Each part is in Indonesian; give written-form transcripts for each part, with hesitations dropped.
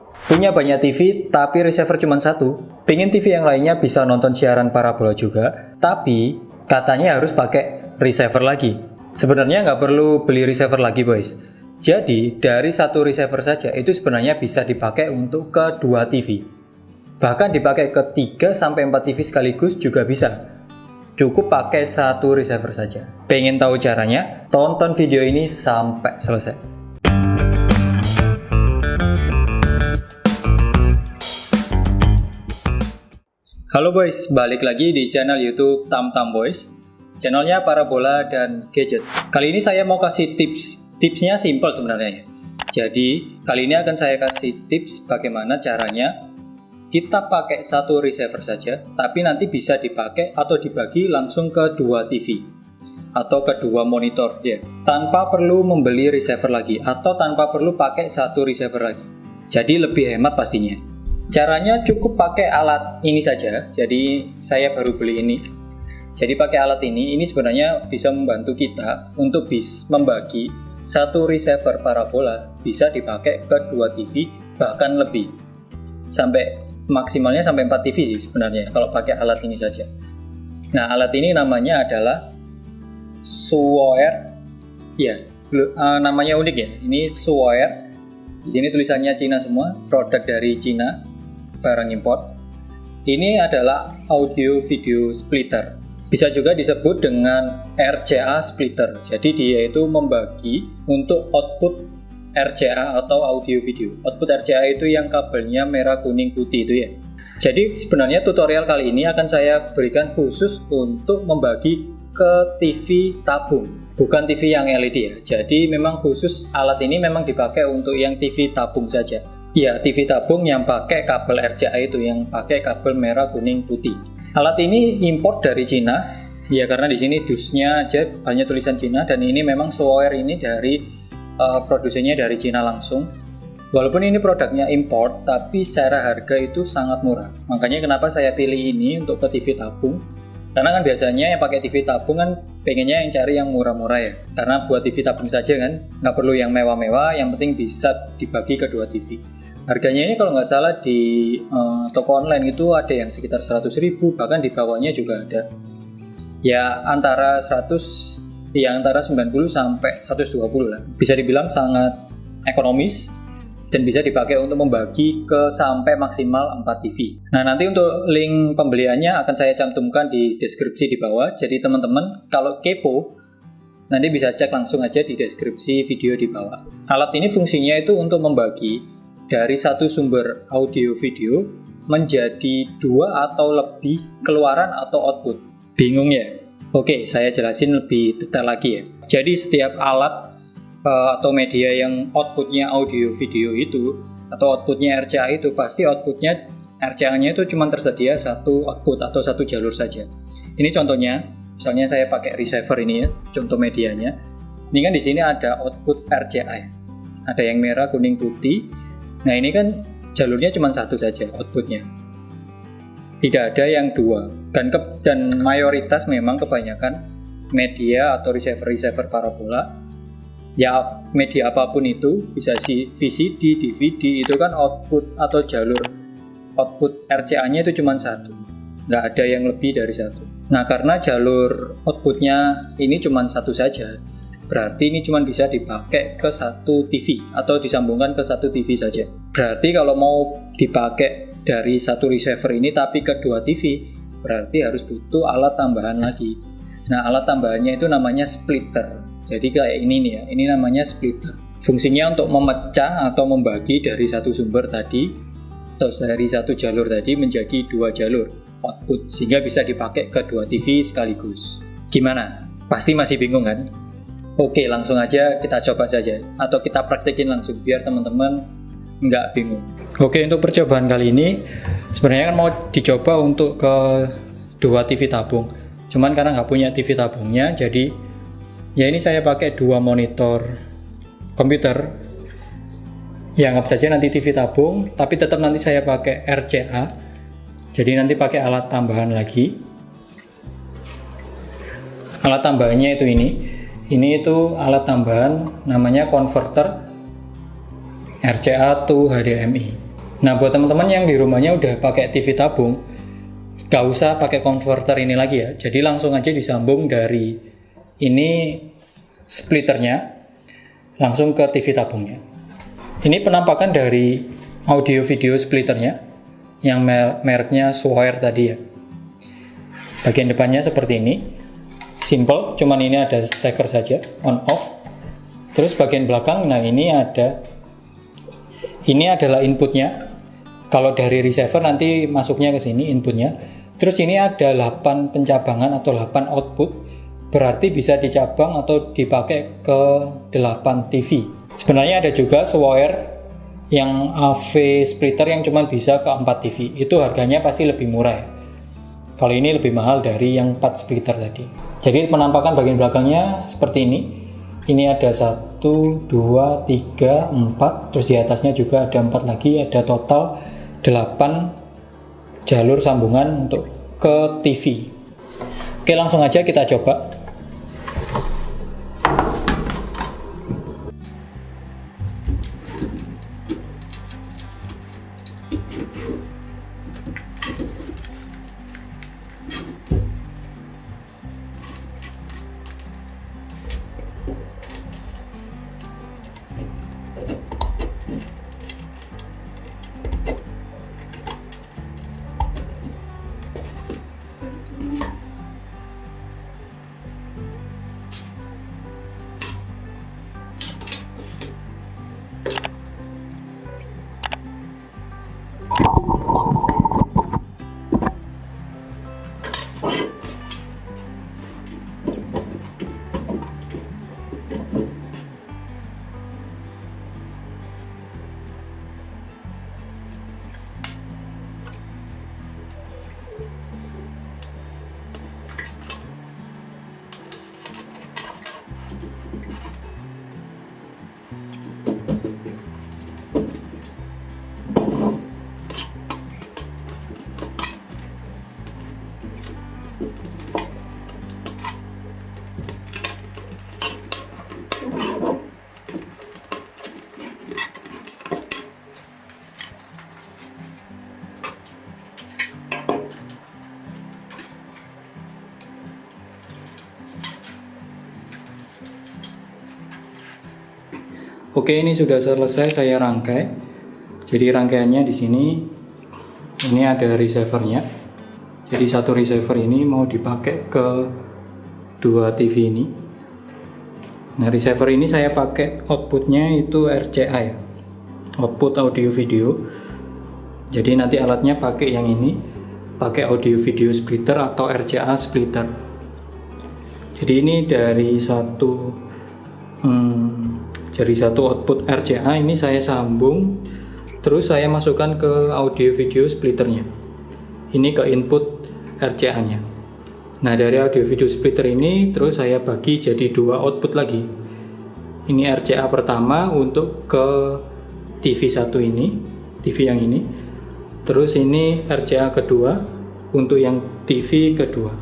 Punya banyak TV, tapi receiver cuma satu. Pengen TV yang lainnya bisa nonton siaran parabola juga, tapi katanya harus pakai receiver lagi. Sebenarnya nggak perlu beli receiver lagi, boys. Jadi, dari satu receiver saja itu sebenarnya bisa dipakai untuk kedua TV. Bahkan dipakai ke 3-4 TV sekaligus juga bisa. Cukup pakai satu receiver saja. Pengen tahu caranya? Tonton video ini sampai selesai. Halo boys, balik lagi di channel YouTube Tamtam Boys. Channelnya parabola dan gadget. Kali ini saya mau kasih tips. Tipsnya simple sebenarnya. Jadi, kali ini akan saya kasih tips bagaimana caranya kita pakai satu receiver saja, tapi nanti bisa dipakai atau dibagi langsung ke dua TV atau ke dua monitor ya, tanpa perlu membeli receiver lagi atau tanpa perlu pakai satu receiver lagi. Jadi lebih hemat pastinya. Caranya cukup pakai alat ini saja. Jadi saya baru beli ini. Jadi pakai alat ini sebenarnya bisa membantu kita untuk membagi satu receiver parabola bisa dipakai ke dua TV bahkan lebih. Maksimalnya sampai 4 TV sih sebenarnya kalau pakai alat ini saja. Nah, alat ini namanya adalah Suoer. Ya, namanya unik ya. Ini Suoer. Di sini tulisannya Cina semua, produk dari Cina, barang import. Ini adalah audio video splitter. Bisa juga disebut dengan RCA splitter. Jadi dia itu membagi untuk output RCA atau audio video. Output RCA itu yang kabelnya merah kuning putih itu ya. Jadi sebenarnya tutorial kali ini akan saya berikan khusus untuk membagi ke TV tabung, bukan TV yang LED ya. Jadi memang khusus alat ini memang dipakai untuk yang TV tabung saja. Ya, TV tabung yang pakai kabel RCA itu, yang pakai kabel merah kuning putih. Alat ini import dari Cina. Ya karena di sini dusnya aja banyak tulisan Cina, dan ini memang Suoer ini dari produsennya dari Cina langsung. Walaupun ini produknya import, tapi secara harga itu sangat murah. Makanya kenapa saya pilih ini untuk ke TV tabung. Karena kan biasanya yang pakai TV tabung kan pengennya yang cari yang murah-murah ya. Karena buat TV tabung saja kan, nggak perlu yang mewah-mewah, yang penting bisa dibagi ke dua TV. Harganya ini kalau nggak salah di toko online itu ada yang sekitar 100.000, bahkan di bawahnya juga ada. Ya antara 90 sampai 120 lah. Bisa dibilang sangat ekonomis dan bisa dipakai untuk membagi ke sampai maksimal 4 TV. Nah, nanti untuk link pembeliannya akan saya cantumkan di deskripsi di bawah. Jadi teman-teman kalau kepo nanti bisa cek langsung aja di deskripsi video di bawah. Alat ini fungsinya itu untuk membagi dari satu sumber audio video menjadi 2 atau lebih keluaran atau output. Bingung ya? Oke, saya jelasin lebih detail lagi ya. Jadi setiap alat atau media yang outputnya audio video itu atau outputnya RCA itu pasti outputnya RCA-nya itu cuma tersedia satu output atau satu jalur saja. Ini contohnya, misalnya saya pakai receiver ini ya, contoh medianya. Ini kan di sini ada output RCA ya. Ada yang merah, kuning, putih. Nah ini kan jalurnya cuma satu saja outputnya. Tidak ada yang dua. Dan mayoritas memang kebanyakan media atau receiver parabola ya, media apapun itu bisa VCD, DVD, itu kan output atau jalur output RCA-nya itu cuma satu, nggak ada yang lebih dari satu. Nah karena jalur outputnya ini cuma satu saja, berarti ini cuma bisa dipakai ke satu TV atau disambungkan ke satu TV saja. Berarti kalau mau dipakai dari satu receiver ini tapi ke dua TV, berarti harus butuh alat tambahan lagi. Nah, alat tambahannya itu namanya splitter. Jadi kayak ini nih ya, ini namanya splitter. Fungsinya untuk memecah atau membagi dari satu sumber tadi atau dari satu jalur tadi menjadi 2 jalur output sehingga bisa dipakai ke 2 TV sekaligus. Gimana? Pasti masih bingung kan? Oke, langsung aja kita coba saja atau kita praktekin langsung biar teman-teman nggak bingung. Oke, untuk percobaan kali ini sebenarnya kan mau dicoba untuk ke 2 TV tabung. Cuman karena nggak punya TV tabungnya, jadi ya ini saya pakai 2 monitor komputer. Ya anggap saja nanti TV tabung, tapi tetap nanti saya pakai RCA. Jadi nanti pakai alat tambahan lagi. Alat tambahannya itu ini. Ini itu alat tambahan namanya converter RCA to HDMI. Nah, buat teman-teman yang di rumahnya udah pakai TV tabung, gak usah pakai konverter ini lagi ya. Jadi langsung aja disambung dari ini splitternya langsung ke TV tabungnya. Ini penampakan dari audio video splitternya yang mereknya Swire tadi ya. Bagian depannya seperti ini, simple, cuman ini ada steker saja, on off. Terus bagian belakang, nah ini adalah inputnya. Kalau dari receiver nanti masuknya ke sini inputnya. Terus ini ada 8 pencabangan atau 8 output, berarti bisa dicabang atau dipakai ke 8 TV. Sebenarnya ada juga Swire yang AV splitter yang cuma bisa ke 4 TV. Itu harganya pasti lebih murah ya. Kalau ini lebih mahal dari yang 4 splitter tadi. Jadi penampakan bagian belakangnya seperti ini. Ini ada 1, 2, 3, 4. Terus di atasnya juga ada 4 lagi. Ada total 8 jalur sambungan untuk ke TV. Oke, langsung aja kita coba. Oke, ini sudah selesai saya rangkai. Jadi rangkaiannya di sini, ini ada receivernya. Jadi satu receiver ini mau dipakai ke 2 TV ini. Nah, receiver ini saya pakai outputnya itu RCA ya, output audio video. Jadi nanti alatnya pakai yang ini, pakai audio video splitter atau RCA splitter. Jadi ini dari satu output RCA ini saya sambung, terus saya masukkan ke audio video splitternya. Ini ke input RCA-nya. Nah, dari audio video splitter ini terus saya bagi jadi 2 output lagi. Ini RCA pertama untuk ke TV 1 ini, TV yang ini. Terus ini RCA kedua untuk yang TV kedua.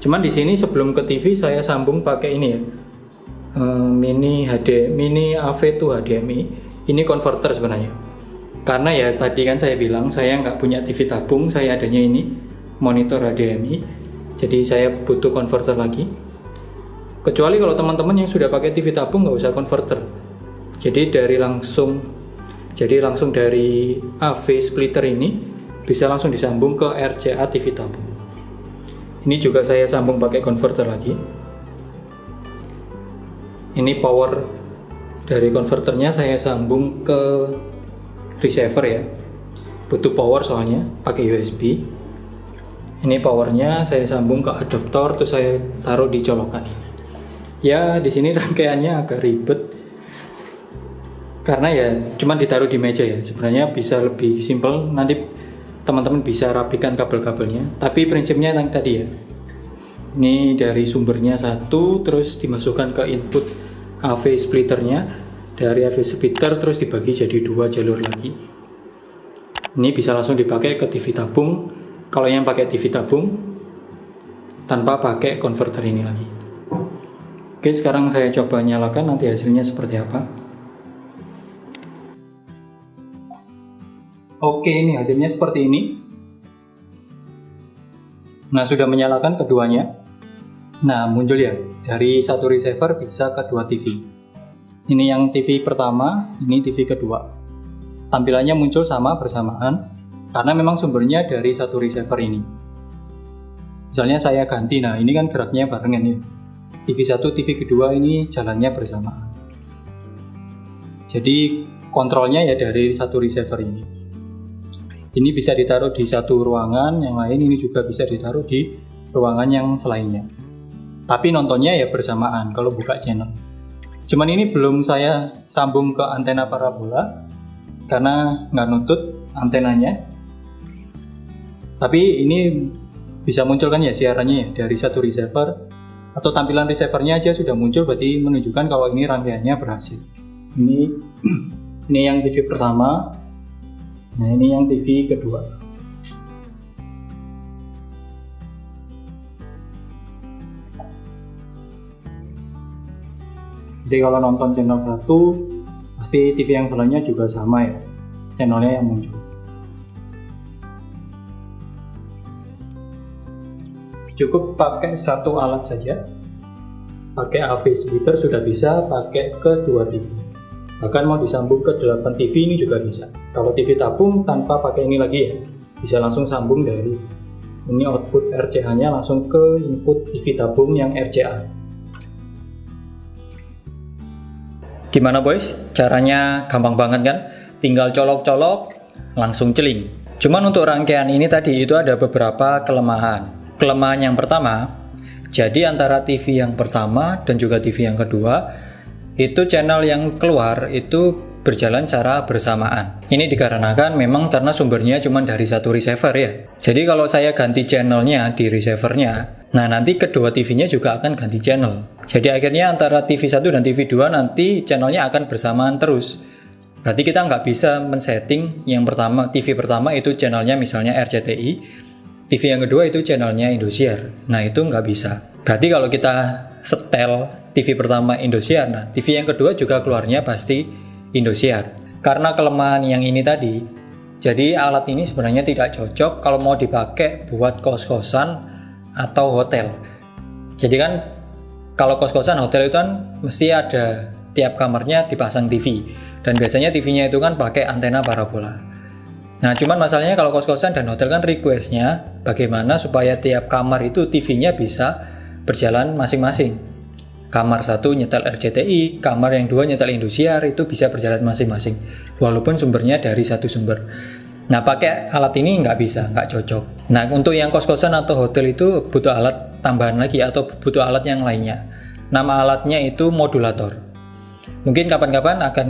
Cuman di sini sebelum ke TV saya sambung pakai ini ya. Mini AV to HDMI. Ini konverter sebenarnya. Karena ya tadi kan saya bilang saya nggak punya TV tabung, saya adanya ini monitor HDMI. Jadi saya butuh konverter lagi. Kecuali kalau teman-teman yang sudah pakai TV tabung nggak usah konverter. Jadi langsung dari AV splitter ini bisa langsung disambung ke RCA TV tabung. Ini juga saya sambung pakai konverter lagi. Ini power dari konverternya saya sambung ke receiver ya. Butuh power soalnya pakai USB. Ini powernya saya sambung ke adaptor, terus saya taruh di colokan ini. Ya, di sini rangkaiannya agak ribet. Karena ya cuma ditaruh di meja ya. Sebenarnya bisa lebih simpel, nanti teman-teman bisa rapikan kabel-kabelnya. Tapi prinsipnya yang tadi ya. Ini dari sumbernya satu, terus dimasukkan ke input AV splitternya. Dari AV splitter terus dibagi jadi 2 jalur lagi. Ini bisa langsung dipakai ke TV tabung. Kalau yang pakai TV tabung tanpa pakai konverter ini lagi. Oke, sekarang saya coba nyalakan, nanti hasilnya seperti apa. Oke, ini hasilnya seperti ini. Nah, sudah menyalakan keduanya. Nah, muncul ya, dari satu receiver bisa ke dua TV. Ini yang TV pertama, ini TV kedua. Tampilannya muncul sama bersamaan, karena memang sumbernya dari satu receiver ini. Misalnya saya ganti, nah ini kan geraknya barengan ya. TV 1, TV kedua ini jalannya bersamaan. Jadi kontrolnya ya dari satu receiver ini. Ini bisa ditaruh di satu ruangan, yang lain ini juga bisa ditaruh di ruangan yang selainnya. Tapi nontonnya ya bersamaan kalau buka channel. Cuman ini belum saya sambung ke antena parabola karena nggak nutut antenanya. Tapi ini bisa muncul kan ya siarannya ya dari satu receiver, atau tampilan receivernya aja sudah muncul, berarti menunjukkan kalau ini rangkaiannya berhasil. Ini yang TV pertama. Nah, ini yang TV kedua. Jadi kalau nonton channel 1, pasti TV yang selainnya juga sama ya, channelnya yang muncul. Cukup pakai satu alat saja. Pakai AV splitter sudah bisa, pakai ke dua TV. Bahkan mau disambung ke 8 TV ini juga bisa. Kalau TV tabung tanpa pakai ini lagi ya, bisa langsung sambung dari ini output RCA-nya langsung ke input TV tabung yang RCA. Gimana boys? Caranya gampang banget kan? Tinggal colok-colok, langsung celing. Cuman untuk rangkaian ini tadi itu ada beberapa kelemahan. Kelemahan yang pertama, jadi antara TV yang pertama dan juga TV yang kedua, itu channel yang keluar itu berjalan secara bersamaan. Ini dikarenakan memang karena sumbernya cuma dari satu receiver ya. Jadi kalau saya ganti channelnya di receivernya, nah nanti kedua TV-nya juga akan ganti channel. Jadi akhirnya antara TV 1 dan TV 2 nanti channelnya akan bersamaan terus. Berarti kita nggak bisa men-setting yang pertama, TV pertama itu channelnya misalnya RCTI, TV yang kedua itu channelnya Indosiar. Nah itu nggak bisa. Berarti kalau kita setel TV pertama Indosiar, nah TV yang kedua juga keluarnya pasti Indosiar. Karena kelemahan yang ini tadi, jadi alat ini sebenarnya tidak cocok kalau mau dipakai buat kos-kosan atau hotel. Jadi kan kalau kos-kosan hotel itu kan mesti ada tiap kamarnya dipasang TV. Dan biasanya TV-nya itu kan pakai antena parabola. Nah cuman masalahnya kalau kos-kosan dan hotel kan request-nya bagaimana supaya tiap kamar itu TV-nya bisa berjalan masing-masing. Kamar 1 nyetel RCTI, kamar yang 2 nyetel Indosiar, itu bisa berjalan masing-masing walaupun sumbernya dari satu sumber. Nah pakai alat ini nggak bisa, nggak cocok. Nah untuk yang kos-kosan atau hotel itu butuh alat tambahan lagi atau butuh alat yang lainnya. Nama alatnya itu modulator. Mungkin kapan-kapan akan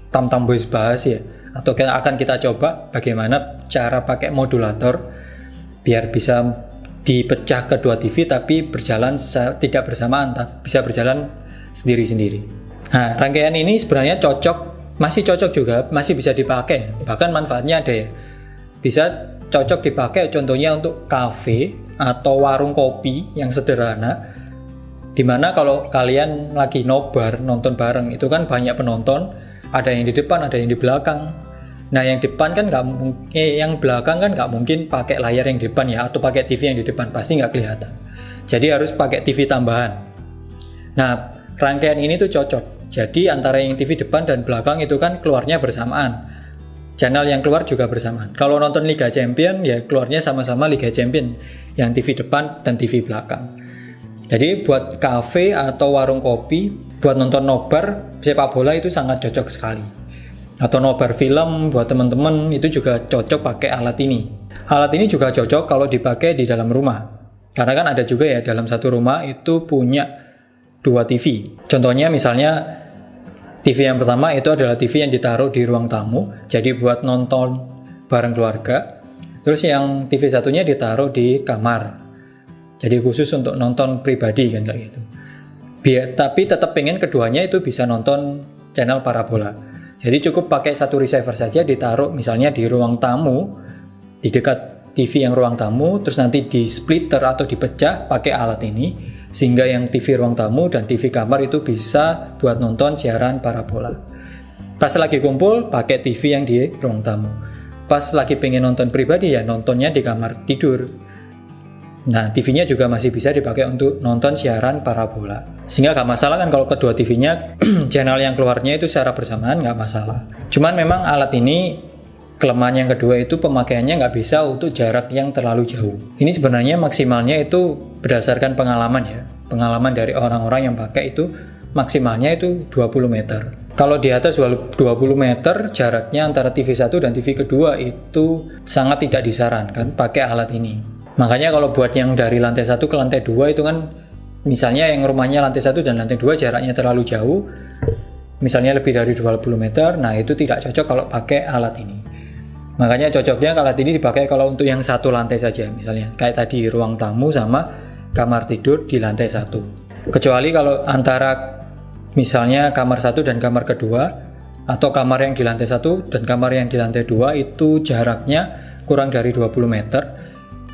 Tamtam Boys bahas ya, atau akan kita coba bagaimana cara pakai modulator biar bisa dipecah kedua TV tapi berjalan tidak bersamaan, bisa berjalan sendiri-sendiri. Nah rangkaian ini sebenarnya masih cocok juga, masih bisa dipakai, bahkan manfaatnya ada ya, bisa cocok dipakai contohnya untuk kafe atau warung kopi yang sederhana, dimana kalau kalian lagi nobar nonton bareng itu kan banyak penonton, ada yang di depan ada yang di belakang. Nah yang depan kan yang belakang kan nggak mungkin pakai layar yang di depan ya, atau pakai TV yang di depan pasti nggak kelihatan. Jadi harus pakai TV tambahan. Nah rangkaian ini tuh cocok. Jadi antara yang TV depan dan belakang itu kan keluarnya bersamaan. Channel yang keluar juga bersamaan. Kalau nonton Liga Champion ya keluarnya sama-sama Liga Champion, yang TV depan dan TV belakang. Jadi buat kafe atau warung kopi, buat nonton nobar sepak bola itu sangat cocok sekali. Atau nobar film buat teman-teman itu juga cocok pakai alat ini. Alat ini juga cocok kalau dipakai di dalam rumah. Karena kan ada juga ya dalam satu rumah itu punya dua TV. Contohnya misalnya TV yang pertama itu adalah TV yang ditaruh di ruang tamu, jadi buat nonton bareng keluarga. Terus yang TV satunya ditaruh di kamar, jadi khusus untuk nonton pribadi kan kayak gitu. Tapi tetap pengen keduanya itu bisa nonton channel parabola. Jadi cukup pakai satu receiver saja ditaruh misalnya di ruang tamu, di dekat TV yang ruang tamu, terus nanti di splitter atau dipecah pakai alat ini, sehingga yang TV ruang tamu dan TV kamar itu bisa buat nonton siaran parabola. Pas lagi kumpul pakai TV yang di ruang tamu. pas lagi pengen nonton pribadi ya nontonnya di kamar tidur. Nah, TV-nya juga masih bisa dipakai untuk nonton siaran parabola. Sehingga nggak masalah kan kalau kedua TV-nya channel yang keluarnya itu secara bersamaan, nggak masalah. Cuman memang alat ini kelemahan yang kedua itu pemakaiannya nggak bisa untuk jarak yang terlalu jauh. Ini sebenarnya maksimalnya itu berdasarkan pengalaman ya. Pengalaman dari orang-orang yang pakai itu maksimalnya itu 20 meter. Kalau di atas 20 meter jaraknya antara TV 1 dan TV kedua itu sangat tidak disarankan pakai alat ini. Makanya kalau buat yang dari lantai 1 ke lantai 2 itu kan misalnya yang rumahnya lantai 1 dan lantai 2 jaraknya terlalu jauh, misalnya lebih dari 20 meter, nah itu tidak cocok kalau pakai alat ini. Makanya cocoknya alat ini dipakai kalau untuk yang satu lantai saja, misalnya kayak tadi ruang tamu sama kamar tidur di lantai 1. Kecuali kalau antara misalnya kamar 1 dan kamar kedua, atau kamar yang di lantai 1 dan kamar yang di lantai 2 itu jaraknya kurang dari 20 meter,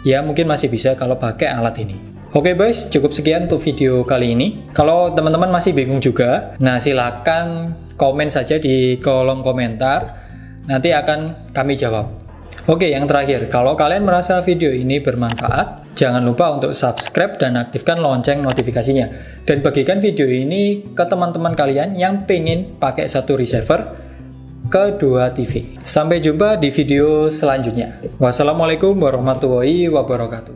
ya mungkin masih bisa kalau pakai alat ini. Oke boys, cukup sekian untuk video kali ini. Kalau teman-teman masih bingung juga, nah silakan komen saja di kolom komentar, nanti akan kami jawab. Oke, yang terakhir, kalau kalian merasa video ini bermanfaat, jangan lupa untuk subscribe dan aktifkan lonceng notifikasinya. Dan bagikan video ini ke teman-teman kalian yang pengen pakai satu receiver kedua TV. Sampai jumpa di video selanjutnya. Wassalamualaikum warahmatullahi wabarakatuh.